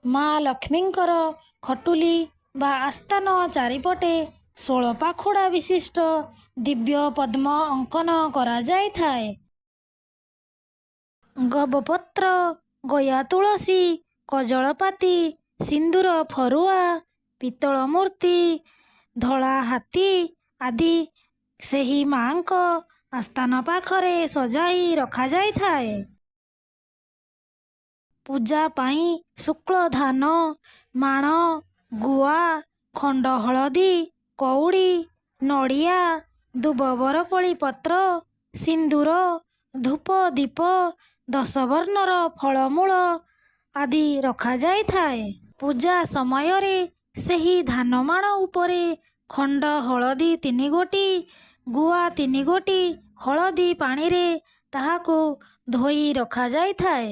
ମା ଲକ୍ଷ୍ମୀଙ୍କର ଖଟୁଲି ବା ଆସ୍ଥାନ ଚାରିପଟେ 16 ପାଖୁଡ଼ା ବିଶିଷ୍ଟ ଦିବ୍ୟ ପଦ୍ମ ଅଙ୍କନ କରାଯାଇଥାଏ। ଗବପତ୍ର, ଗୟା ତୁଳସୀ, କଜଳପାତି, ସିନ୍ଦୁର ଫରୁଆ, ପିତ୍ତଳ ମୂର୍ତ୍ତି, ଧଳା ହାତୀ ଆଦି ସେହି ମା'ଙ୍କ ଆସ୍ଥାନ ପାଖରେ ସଜାଇ ରଖାଯାଇଥାଏ। ପୂଜା ପାଇଁ ଶୁକ୍ଳ ଧାନ, ମାଣ, ଗୁଆ, ଖଣ୍ଡ ହଳଦୀ, କଉଡ଼ି, ନଡ଼ିଆ, ଦୁବ ବରକୋଳି ପତ୍ର, ସିନ୍ଦୁର, ଧୂପ ଦୀପ, 10 ବର୍ଣ୍ଣର ଫଳମୂଳ ଆଦି ରଖାଯାଇଥାଏ। ପୂଜା ସମୟରେ ସେହି ଧାନମାଣ ଉପରେ ଖଣ୍ଡ ହଳଦୀ 3 ଗୋଟି, ଗୁଆ 3 ଗୋଟି ହଳଦୀ ପାଣିରେ ତାହାକୁ ଧୋଇ ରଖାଯାଇଥାଏ।